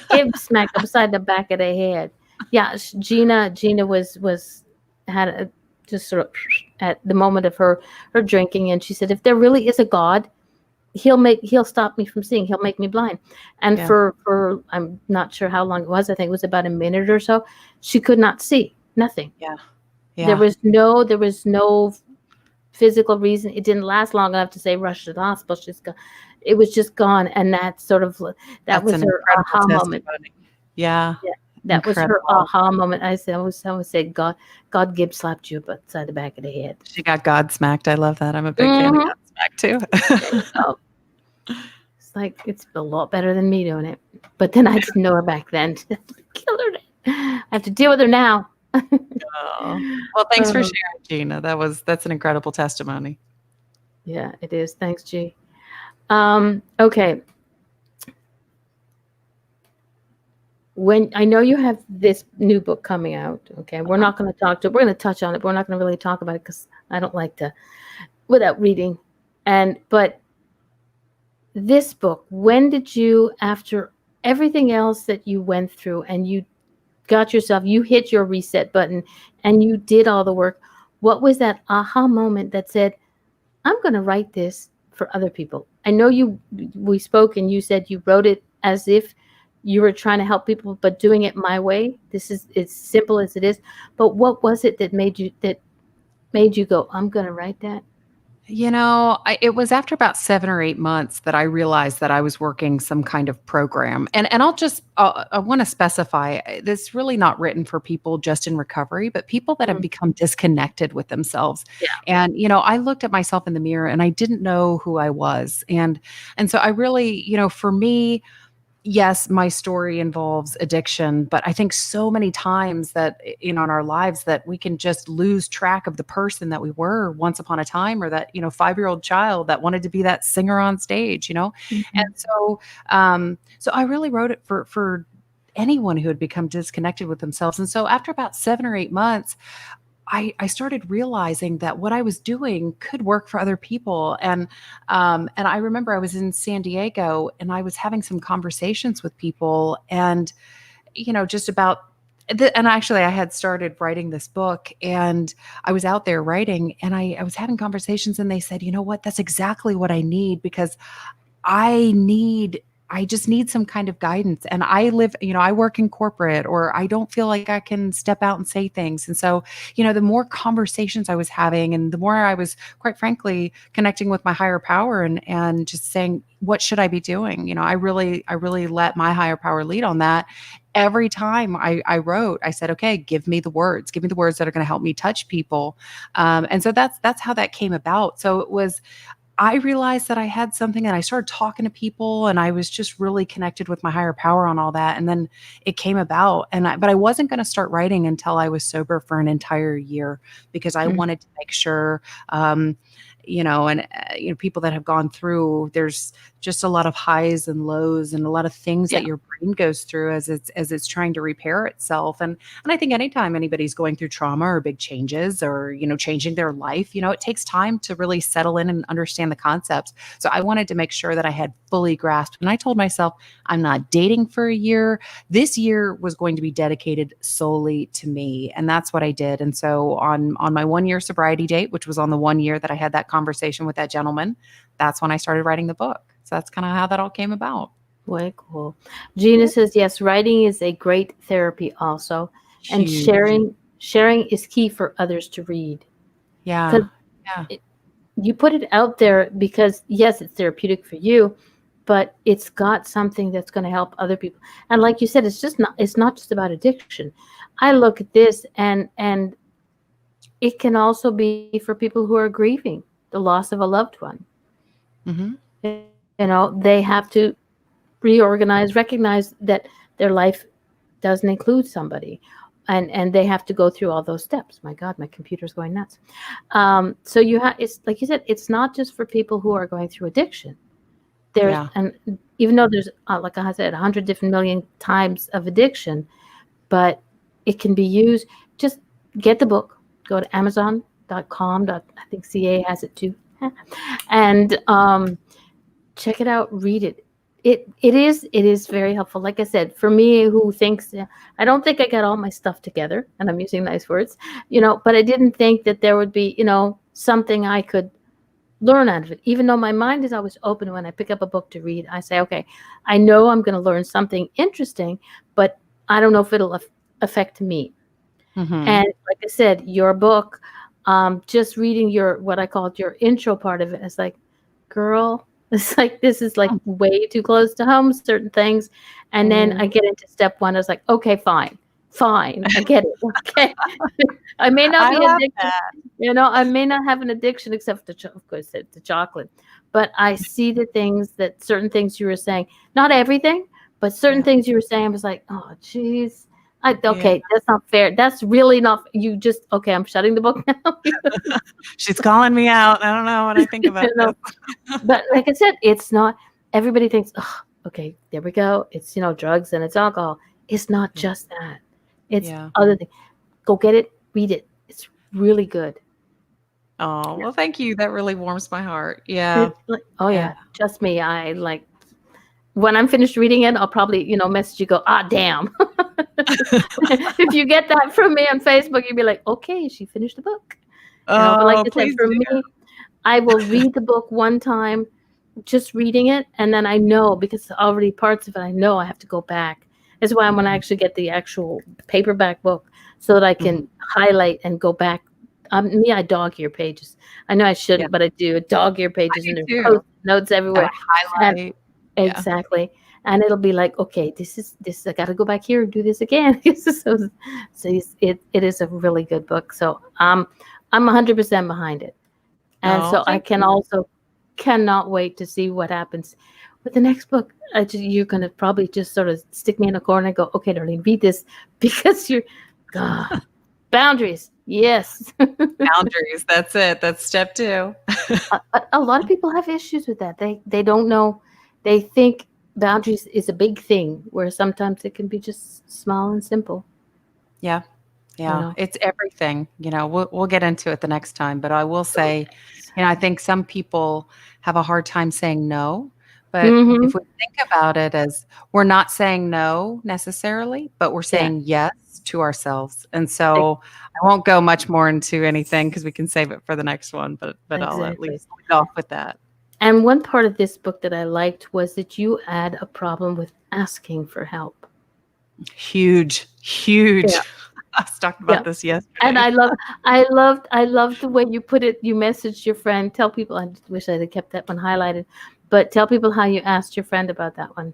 Give smack upside the back of the head. Yeah, Gina was had a, just sort of at the moment of her drinking, and she said, if there really is a God, he'll stop me from seeing. He'll make me blind. And Yeah. for I'm not sure how long it was. I think it was about a minute or so. She could not see nothing. Yeah. There Yeah. was no physical reason. It didn't last long enough to say rush to the hospital. It was just gone, and that That's was an her incredible aha moment. testimony. Yeah. Yeah, that was her Incredible. aha moment. I always say, God Gibbs slapped you upside the back of the head. She got God smacked. I love that. I'm a big fan of Mhm. God back too. There you go. It's like it's a lot better than me doing it. But then I didn't know her back then. Killed her. I have to deal with her now. Oh. Well, thanks for Um, sharing, Gina. That's an incredible testimony. yeah, it is. Thanks, G. Okay. When I know you have this new book coming out, okay, we're Uh-huh. not going to we're going to touch on it, but we're not going to really talk about it because I don't like to without reading. But this book, when did you, after everything else that you went through and you you hit your reset button and you did all the work, what was that aha moment that said, I'm going to write this for other people? I know we spoke and you said you wrote it as if you were trying to help people, but doing it my way. This is as simple as it is. But what was it that made you go, I'm going to write that? It was after about 7 or 8 months that I realized that I was working some kind of program. And I wanna specify, this really not written for people just in recovery, but people that have Mm, become disconnected with themselves. yeah. And, I looked at myself in the mirror and I didn't know who I was. And so I really, for me, yes, my story involves addiction, but I think so many times that, in our lives that we can just lose track of the person that we were once upon a time, or that, 5-year-old child that wanted to be that singer on stage. And Mhm. so I really wrote it for anyone who had become disconnected with themselves. And so after about 7 or 8 months, I started realizing that what I was doing could work for other people. And I remember I was in San Diego and I was having some conversations with people, and just about and actually I had started writing this book, and I was out there writing, and I was having conversations, and they said, you know what, that's exactly what I need, because I need I just need some kind of guidance. And I work in corporate, or I don't feel like I can step out and say things. And so, the more conversations I was having, and the more I was, quite frankly, connecting with my higher power, and just saying, what should I be doing? I really let my higher power lead on that. Every time I wrote, I said, okay, give me the words, that are going to help me touch people. And so that's how that came about. So I realized that I had something, and I started talking to people, and I was just really connected with my higher power on all that. And then it came about, but I wasn't going to start writing until I was sober for an entire year, because I Mm, wanted to make sure, people that have gone through, there's just a lot of highs and lows, and a lot of things yeah. that your brain goes through as it's trying to repair itself. And I think anytime anybody's going through trauma or big changes, or, changing their life, it takes time to really settle in and understand the concepts. So I wanted to make sure that I had fully grasped. And I told myself, I'm not dating for a year. This year was going to be dedicated solely to me. And that's what I did. And so on my 1 year sobriety date, which was on the 1 year that I had that conversation with that gentleman, that's when I started writing the book. So that's kind of how that all came about. Way cool. Gina Yeah. says, yes, writing is a great therapy also. And Huge. sharing is key for others to read. Yeah. Because Yeah. you put it out there because, yes, it's therapeutic for you, but it's got something that's going to help other people. And like you said, it's not just about addiction. I look at this, and it can also be for people who are grieving the loss of a loved one. Hmm. They have to reorganize, recognize that their life doesn't include somebody, and they have to go through all those steps. My God, my computer's going nuts. So it's like you said, it's not just for people who are going through addiction. Yeah. And even though there's, like I said, 100 different million types of addiction, but it can be used. Just get the book, go to amazon.com. I think CA has it too. And check it out, read it. It is very helpful. Like I said, for me, who thinks, I don't think I got all my stuff together, and I'm using nice words, but I didn't think that there would be, something I could learn out of it. Even though my mind is always open when I pick up a book to read, I say, okay, I know I'm going to learn something interesting, but I don't know if it'll affect me. Hmm. And like I said, your book, just reading what I called your intro part of it, it's like, girl, it's like, this is like way too close to home, certain things. And then I Oh, get into step one. I was like, okay, fine. Fine, I get it. Okay. I may not I be love addicted, that. I may not have an addiction except for of course, the chocolate. But I see the things that certain things you were saying, not everything, but certain Yeah. things you were saying, I was like, oh, geez. Yeah. Okay, that's not fair. That's really not, you just, okay, I'm shutting the book now. She's calling me out. I don't know what I think about You this. know, but like I said, it's not, everybody thinks, oh, okay, there we go. It's, drugs and it's alcohol. It's not Yeah. just that. It's Yeah. other things. Go get it, read it. It's really good. Oh, Yeah. well, thank you. That really warms my heart. Yeah. It's like, oh Yeah. yeah, trust me. I like when I'm finished reading it, I'll probably, message you go, damn. If you get that from me on Facebook, you'd be like, okay, she finished the book. But like Oh, I said, please for do. me, I will read the book one time, just reading it, and then I know because already parts of it I know I have to go back. That's why I'm gonna actually get the actual paperback book so that I Mhm. can highlight and go back. Me, I dog ear pages. I know I Yeah, shouldn't, but I do dog ear I pages, and do there's too. post notes And everywhere. I And highlight. Yeah. exactly, and it'll be like, okay, this. I got to go back here and do this again. It is a really good book. So I'm 100% behind it. And Oh, so I thank can you. also cannot wait to see what happens with the next book. You're going to probably just sort of stick me in a corner and go, okay, Darlene, read this because God, boundaries. Yes. Boundaries. That's it. That's step 2. A lot of people have issues with that. They don't know. They think boundaries is a big thing, where sometimes it can be just small and simple. Yeah. You Yeah. know. It's everything. We'll get into it the next time, but I will say, Yes. I think some people have a hard time saying no. But Mm-hmm. if we think about it as we're not saying no necessarily, but we're Yeah. saying yes to ourselves. And so I won't go much more into anything because we can save it for the next one, but I'll at Exactly. least lead off with that. And one part of this book that I liked was that you had a problem with asking for help. Huge, Yeah. huge. I was talking Yeah. about this And yesterday. I loved the way you put it. You messaged your friend. Tell people. I wish I had kept that one highlighted, but tell people how you asked your friend about that one.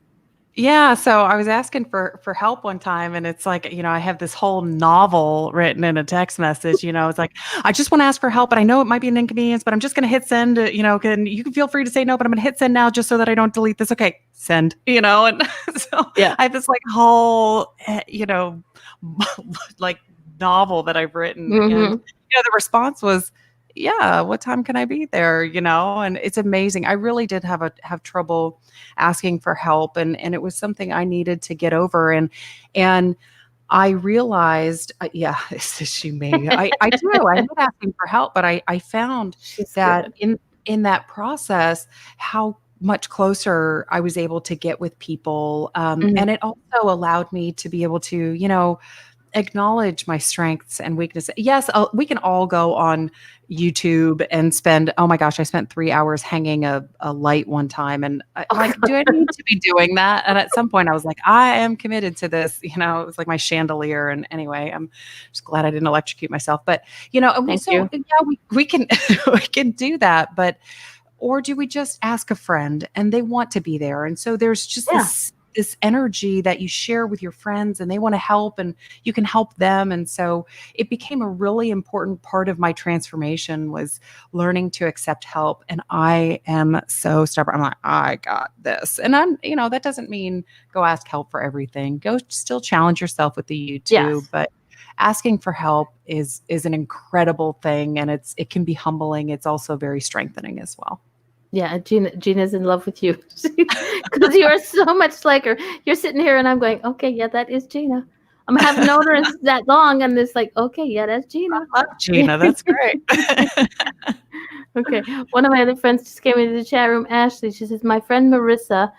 Yeah, so I was asking for help one time, and it's like, I have this whole novel written in a text message. It's like, I just want to ask for help, but I know it might be an inconvenience, but I'm just going to hit send. You can feel free to say no, but I'm going to hit send now just so that I don't delete this. Okay, send. And so Yeah. I have this like whole, like novel that I've written, and Mm-hmm. the response was, yeah, what time can I be there? And it's amazing. I really did have trouble asking for help, and it was something I needed to get over, and I realized, yeah, this is you me. I do. I hate asking for help, but I found She's that good. in that process, how much closer I was able to get with people, Mhm. and it also allowed me to be able to, acknowledge my strengths and weaknesses. Yes, we can all go on YouTube and spend, oh my gosh, I spent 3 hours hanging a light one time. And I'm like, do I need to be doing that? And at some point I was like, I am committed to this. It was like my chandelier. And anyway, I'm just glad I didn't electrocute myself. But, Thank so you. yeah, we can, we can do that. But, or do we just ask a friend and they want to be there? And so there's just Yeah. this energy that you share with your friends, and they want to help, and you can help them. And so it became a really important part of my transformation, was learning to accept help. And I am so stubborn. I'm like, I got this. And that doesn't mean go ask help for everything. Go still challenge yourself with the YouTube, Yes. but asking for help is an incredible thing, and it can be humbling. It's also very strengthening as well. Yeah, Gina's in love with you because you are so much like her. You're sitting here, and I'm going, okay, yeah, that is Gina. I haven't known her that long, and it's like, okay, yeah, that's Gina. Love Gina. That's great. Okay, one of my other friends just came into the chat room, Ashley. She says, my friend Marissa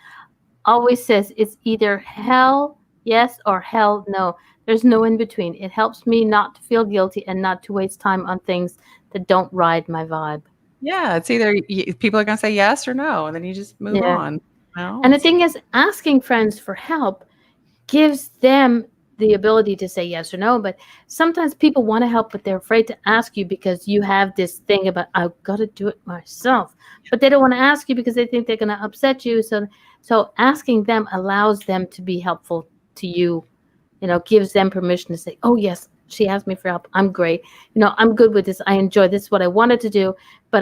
always says it's either hell yes or hell no. There's no in between. It helps me not to feel guilty and not to waste time on things that don't ride my vibe. Yeah, it's either people are gonna say yes or no, and then you just move Yeah. on. No, And the it's thing is, asking friends for help gives them the ability to say yes or no. But sometimes people want to help, but they're afraid to ask you because you have this thing about, I've got to do it myself. But they don't want to ask you because they think they're going to upset you. So asking them allows them to be helpful to you, gives them permission to say, oh yes, she asked me for help, I'm great, I'm good with this, I enjoy this, is what I wanted to do, but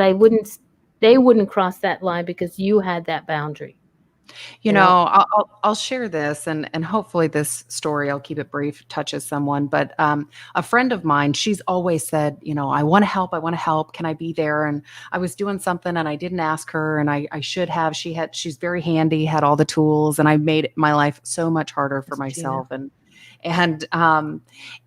they wouldn't cross that line because you had that boundary. You you know know, I'll share this, and hopefully this story, I'll keep it brief, touches someone. But a friend of mine, she's always said, I want to help. I want to help. Can I be there? And I was doing something and I didn't ask her, and I should have. She's very handy, had all the tools, and I made my life so much harder for That's Gina. myself.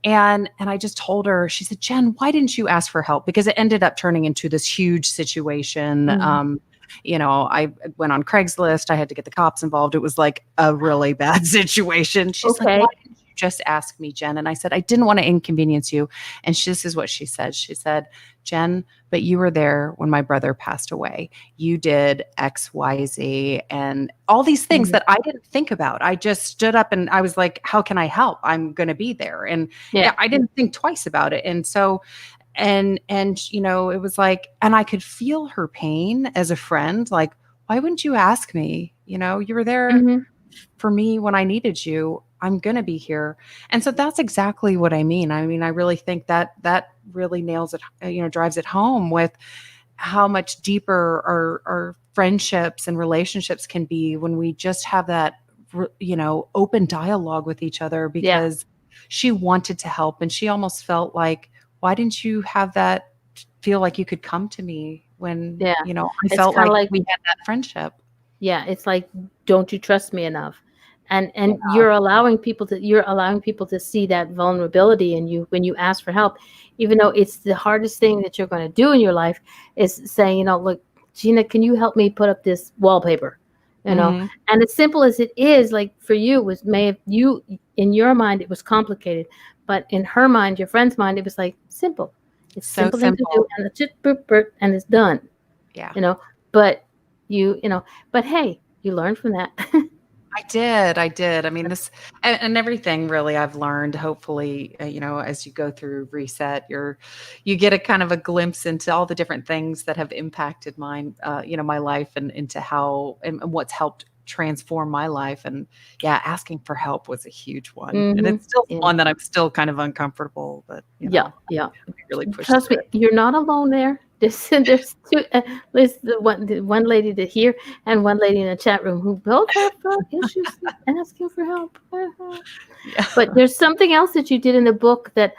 And I just told her, she said, Jen, why didn't you ask for help? Because it ended up turning into this huge situation. Mhm. I went on Craigslist. I had to get the cops involved. It was like a really bad situation. She's like, why Okay. didn't you just ask me, Jen? And I said, I didn't want to inconvenience you. And this is what she said. She said, Jen, but you were there when my brother passed away. You did X, Y, Z, and all these things Mhm. that I didn't think about. I just stood up and I was like, how can I help? I'm going to be there. And yeah, Yeah. I didn't think twice about it. And so it was like, and I could feel her pain as a friend, like, why wouldn't you ask me? You were there Mhm. for me when I needed you. I'm going to be here. And so that's exactly what I mean. I mean, I really think that really nails it, drives it home with how much deeper our friendships and relationships can be when we just have that, open dialogue with each other, Yeah. because she wanted to help and she almost felt like, why didn't you have that feel like you could come to me when, Yeah. I It's felt kind like of like, we had that friendship. yeah, it's like, don't you trust me enough? And Yeah. you're allowing people to see that vulnerability in you when you ask for help, even though it's the hardest thing that you're going to do in your life, is saying, look, Gina, can you help me put up this wallpaper? Mhm. And as simple as it is, like for you, was may have you in your mind it was complicated, but in her mind, your friend's mind, it was like simple. It's a So simple thing to do, simple. and it's just boop, boop, and it's done. Yeah. you know but but hey, you learn from that. I did. I mean, this and everything really I've learned, hopefully, as you go through reset, you get a kind of a glimpse into all the different things that have impacted my life, and into how and what's helped transform my life. And yeah, asking for help was a huge one. And Hmm. it's still Yeah. one that I'm still kind of uncomfortable, but Yeah. Yeah. I really pushed Trust through me, it. you're not alone there. There's two. There's the one lady to here and one lady in the chat room who both have issues asking for help. Yeah. But there's something else that you did in the book that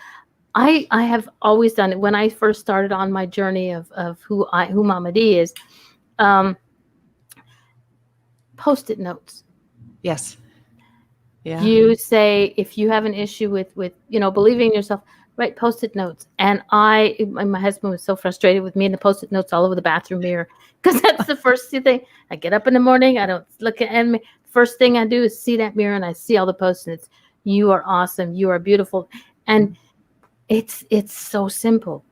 I have always done it when I first started on my journey of who Mama D is. Um, Post-it notes. Yes. Yeah. You say if you have an issue with believing in yourself, write post-it notes. And my husband was so frustrated with me and the post-it notes all over the bathroom mirror, because that's the first thing. I get up in the morning, I don't look at me. First thing I do is see that mirror and I see all the post-its. You are awesome, you are beautiful. And it's so simple.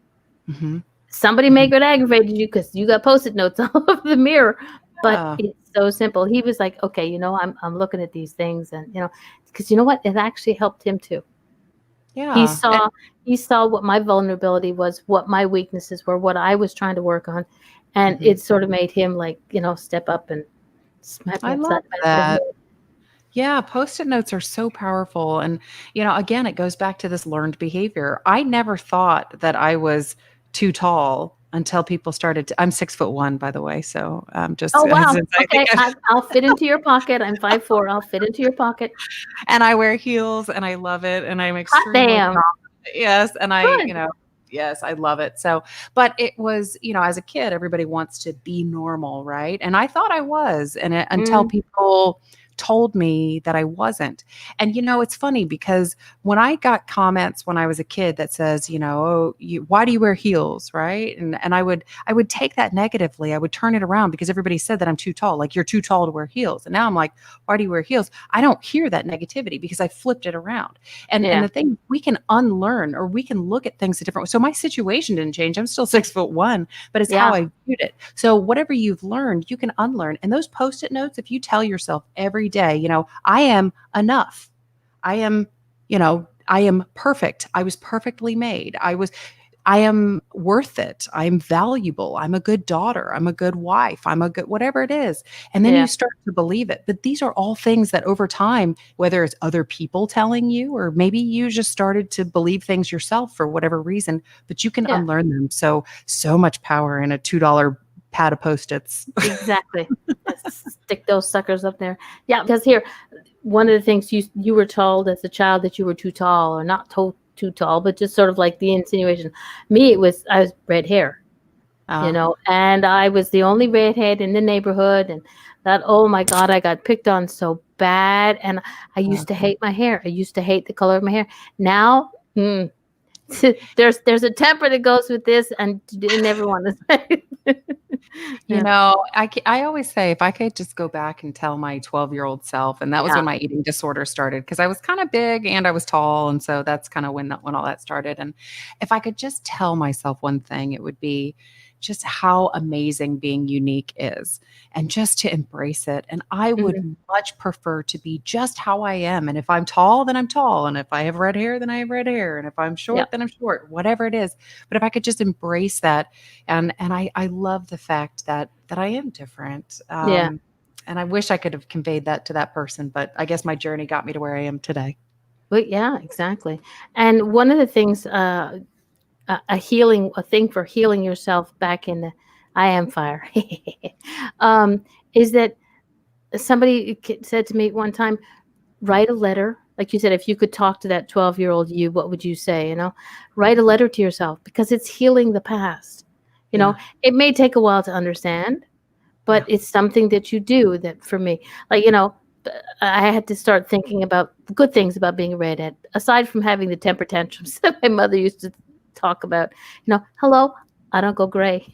Hmm. Somebody may get aggravated you because you got post-it notes all over the mirror, but Yeah. it's so simple. He was like, okay, I'm looking at these things, and because you know what, it actually helped him too. He Yeah. saw he saw what my vulnerability was, what my weaknesses were, what I was trying to work on, and Mhm. it sort of made him, like, step up and smack me I love upside the back of the that. head. Yeah, Post-it notes are so powerful. And, again, it goes back to this learned behavior. I never thought that I was too tall until people started I'm 6'1", by the way. So just Oh wow, since I think okay, I'll fit into your pocket. I'm 5'4". I'll fit into your pocket. and I wear heels and I love it. And I'm Hot extremely damn. confident. Yes. And Good. yes, I love it. So, but it was, as a kid, everybody wants to be normal, right? And I thought I was, until Mm, people told me that I wasn't. And it's funny because when I got comments when I was a kid that says, oh, why do you wear heels, right? And I would take that negatively. I would turn it around because everybody said that I'm too tall, like you're too tall to wear heels. And now I'm like, why do you wear heels? I don't hear that negativity because I flipped it around. And yeah. the thing, we can unlearn, or we can look at things a different way. So my situation didn't change. I'm still 6'1", but it's how Yeah. I viewed it. So whatever you've learned, you can unlearn. And those Post-it notes, if you tell yourself every day, I am enough. I am perfect. I was perfectly made. I am worth it. I'm valuable. I'm a good daughter. I'm a good wife. I'm a good whatever it is. And then Yeah. you start to believe it. But these are all things that over time, whether it's other people telling you, or maybe you just started to believe things yourself for whatever reason, but you can Yeah. unlearn them. So much power in a $2 pad of Post-its. Exactly. Just stick those suckers up there. Yeah, because here, one of the things you were told as a child that you were too tall, or not too tall, but just sort of like the insinuation. Me, it was I was red hair, Uh, and I was the only redhead in the neighborhood, and that, oh my God, I got picked on so bad, and I used to hate my hair. I used to hate the color of my hair. Now, there's a temper that goes with this, and you never want to say. Yeah, I always say if I could just go back and tell my 12-year-old self, and that was yeah, when my eating disorder started because I was kind of big and I was tall, and so that's kind of when all that started. And if I could just tell myself one thing, it would be just how amazing being unique is and just to embrace it. And I would mhm, much prefer to be just how I am. And if I'm tall, then I'm tall. And if I have red hair, then I have red hair. And if I'm yeah, short, then I'm short, whatever it is. But if I could just embrace that, and I love the fact that I am different. yeah. And I wish I could have conveyed that to that person, but I guess my journey got me to where I am today. Well, yeah, exactly. And one of the things, a thing for healing yourself back in the I am fire, um, is that somebody said to me one time, write a letter. Like you said, if you could talk to that 12-year-old you, what would you say? Write a letter to yourself because it's healing the past. Yeah. It may take a while to understand, but Yeah. it's something that you do that for me, like, I had to start thinking about good things about being a redhead, aside from having the temper tantrums that my mother used to talk about. Hello, I don't go gray.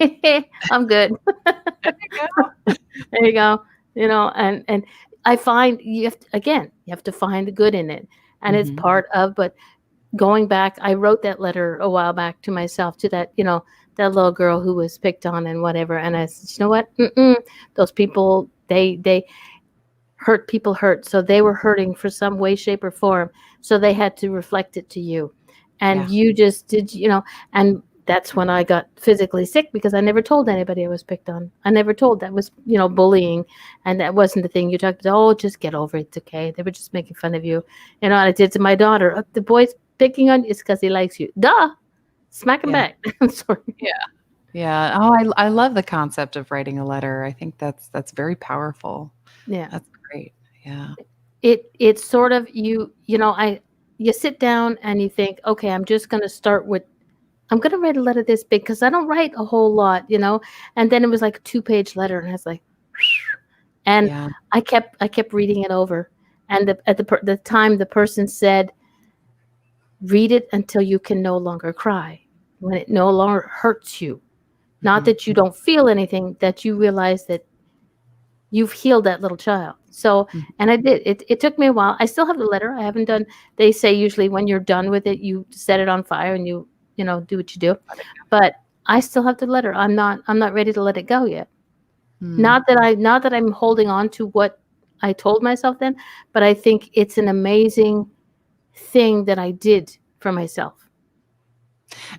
I'm good. There you go. There you go. And I find you have to find the good in it. And it's Mhm. part of, but going back, I wrote that letter a while back to myself, to that little girl who was picked on and whatever. And I said, you know what? Those people, they hurt people hurt. So they were hurting for some way, shape, or form. So they had to reflect it to you. And Yeah. you just did, and that's when I got physically sick because I never told anybody I was picked on. I never told that was, bullying. And that wasn't the thing you talked about. Oh, just get over it. It's okay. They were just making fun of you. And I did to my daughter. The boy's picking on you. It's because he likes you. Duh. Smack him Yeah. back. I'm sorry. Yeah. Yeah. Oh, I love the concept of writing a letter. I think that's very powerful. Yeah. That's great. Yeah. It's sort of you sit down and you think, okay, I'm just going to start with, I'm going to write a letter this big because I don't write a whole lot. And then it was like a 2-page letter, and I was like, and Yeah. I kept reading it over, and the time the person said, read it until you can no longer cry, when it no longer hurts you, not Mhm. that you don't feel anything, that you realize that you've healed that little child. So, Mhm. and I did. It took me a while. I still have the letter. I haven't done. They say usually when you're done with it, you set it on fire and you do what you do. But I still have the letter. I'm not ready to let it go yet. Mm. Not that I'm holding on to what I told myself then, but I think it's an amazing thing that I did for myself.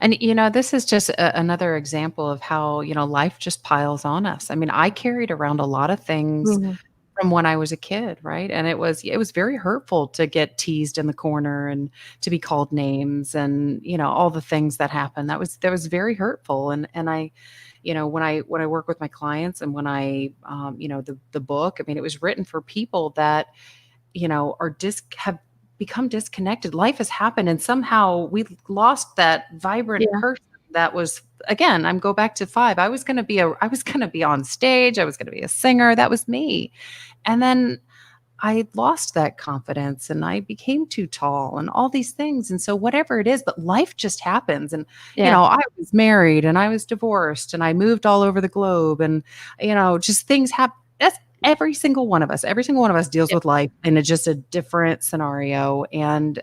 And this is just another example of how, life just piles on us. I mean, I carried around a lot of things Mhm. from when I was a kid, right? And it was very hurtful to get teased in the corner and to be called names and, all the things that happened. That was very hurtful. And I, when I work with my clients and when I the book, I mean, it was written for people that have become disconnected. Life has happened, and somehow we lost that vibrant Yeah. person that was, again, I'm go back to 5. I was gonna be on stage, I was gonna be a singer, that was me. And then I lost that confidence and I became too tall and all these things. And so whatever it is, but life just happens. And, Yeah. I was married and I was divorced and I moved all over the globe and, just things happen. That's every single one of us deals Yeah. with life in just a different scenario. And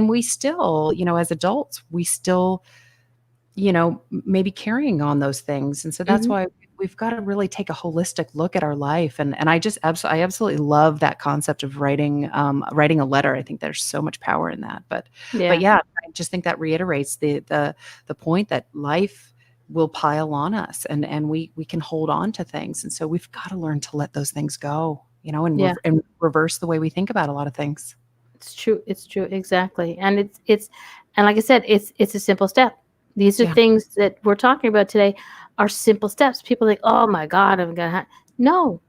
we still, as adults, we still, maybe carrying on those things. And so that's Mhm. why we've got to really take a holistic look at our life. And I absolutely love that concept of writing a letter. I think there's so much power in that. But Yeah. yeah, just think that reiterates the point that life will pile on us, and we can hold on to things. And so we've got to learn to let those things go, and Yeah, and reverse the way we think about a lot of things. it's true. It's true. Exactly. And and like I said, it's a simple step. These are Yeah. things that we're talking about today are simple steps. People are like, oh my God, I'm going to, no,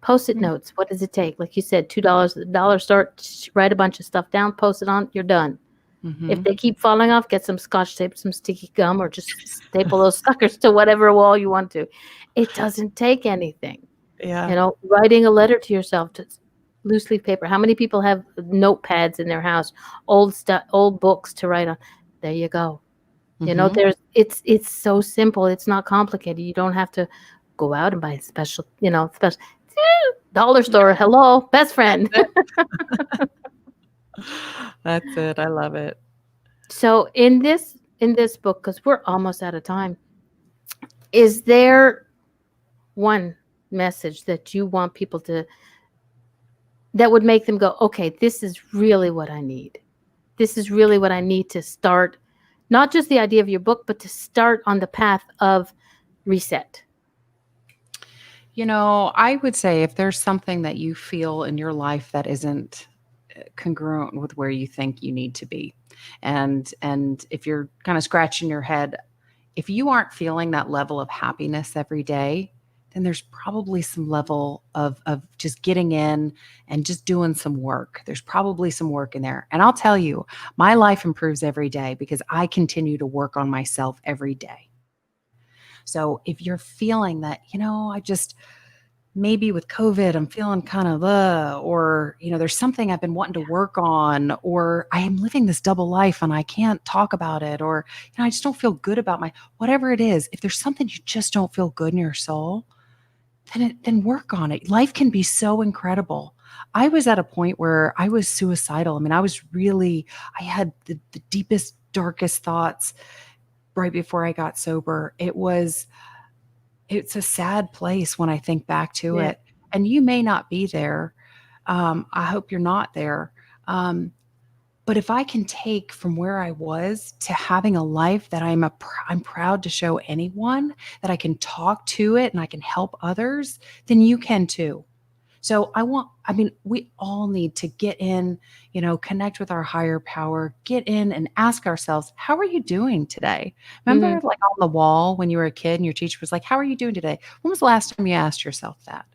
Post-it notes. What does it take? Like you said, $2 at the dollar store, write a bunch of stuff down, post it on, you're done. If Mm-hmm. they keep falling off, get some scotch tape, some sticky gum, or just staple those suckers to whatever wall you want to. It doesn't take anything. Yeah. Writing a letter to yourself, to loose leaf paper. How many people have notepads in their house, old stuff, old books to write on? There you go. Mm-hmm. It's so simple. It's not complicated. You don't have to go out and buy a special, special dollar store. Hello, best friend. That's it. That's it. I love it. So in this book, because we're almost out of time, is there one message that you want people that would make them go, okay, this is really what I need. This is really what I need to start, not just the idea of your book, but to start on the path of reset. I would say if there's something that you feel in your life that isn't congruent with where you think you need to be, and if you're kind of scratching your head, if you aren't feeling that level of happiness every day, then there's probably some level of just getting in and just doing some work. There's probably some work in there. And I'll tell you, my life improves every day because I continue to work on myself every day. So if you're feeling that, I just maybe with COVID, I'm feeling kind of, or, there's something I've been wanting to work on, or I am living this double life and I can't talk about it, or, I just don't feel good about whatever it is. If there's something you just don't feel good in your soul, then work on it. Life can be so incredible. I was at a point where I was suicidal. I mean, I had the deepest, darkest thoughts right before I got sober. It's a sad place when I think back to Yeah. it. And you may not be there. I hope you're not there. But if I can take from where I was to having a life that I'm proud to show anyone, that I can talk to it and I can help others, then you can too. So we all need to get in, connect with our higher power, get in and ask ourselves, how are you doing today? Hmm. Remember, like on the wall when you were a kid and your teacher was like, how are you doing today? When was the last time you asked yourself that?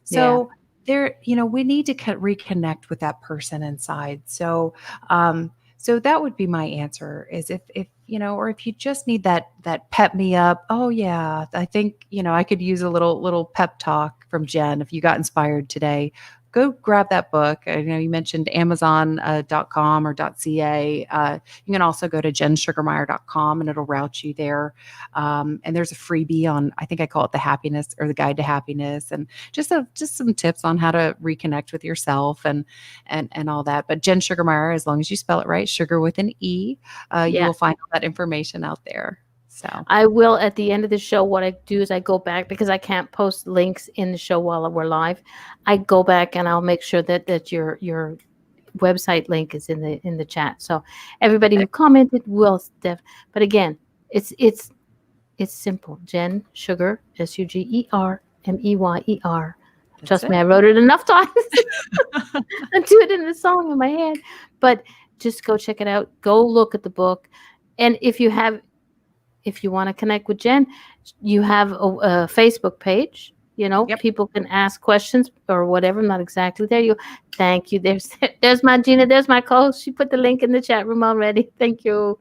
Yeah. So we need to reconnect with that person inside. So that would be my answer is if or if you just need that pep me up. Oh yeah, I think, I could use a little pep talk from Jen. If you got inspired today, go grab that book. I know you mentioned Amazon.com or .ca. You can also go to jensugarmeyer.com and it'll route you there. And there's a freebie on, I think I call it the happiness or the guide to happiness, and just some tips on how to reconnect with yourself and all that. But Jen Sugarmeyer, as long as you spell it right, sugar with an E, you Yeah. will find all that information out there. So I will at the end of the show. What I do is I go back because I can't post links in the show while we're live. I go back and I'll make sure that your website link is in the chat. So everybody who commented will but again, it's simple. Jen Sugar, SUGERMEYER. that's Trust me, it. I wrote it enough times. I do it in the song in my head. But just go check it out. Go look at the book. And if you want to connect with Jen, you have a Facebook page. Yep. People can ask questions or whatever. I'm not exactly there. Thank you. There's my Gina. There's my co-host. She put the link in the chat room already. Thank you.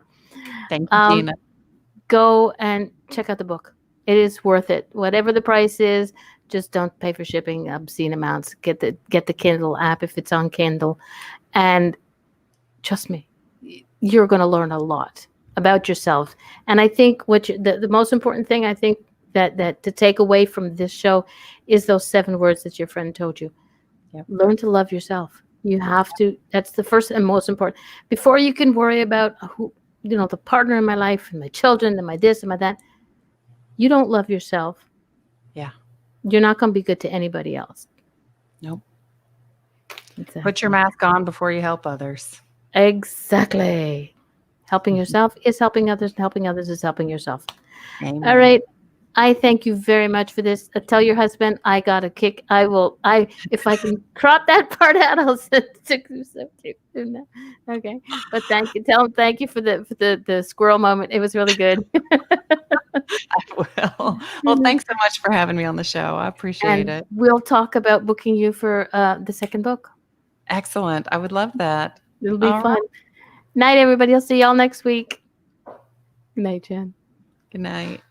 Thank you, Um, Gina. Go and check out the book. It is worth it. Whatever the price is, just don't pay for shipping obscene amounts. Get the Kindle app if it's on Kindle, and trust me, you're going to learn a lot about yourself. And I think the most important thing I think that to take away from this show is those 7 words that your friend told you. Yep. Learn to love yourself. You have to. That's the first and most important. Before you can worry about who, the partner in my life and my children and my this and my that. You don't love yourself. Yeah. You're not going to be good to anybody else. Nope. Exactly. Put your mask on before you help others. Exactly. Helping yourself is helping others, and helping others is helping yourself. Amen. All right. I thank you very much for this. Tell your husband I got a kick. If I can crop that part out, I'll send it to him. Okay. But thank you. Tell him thank you for the squirrel moment. It was really good. I will. Well, thanks so much for having me on the show. I appreciate And it. we'll talk about booking you for the second book. Excellent. I would love that. It'll be All fun. right. Night, everybody. I'll see y'all next week. Good night, Jen. Good night.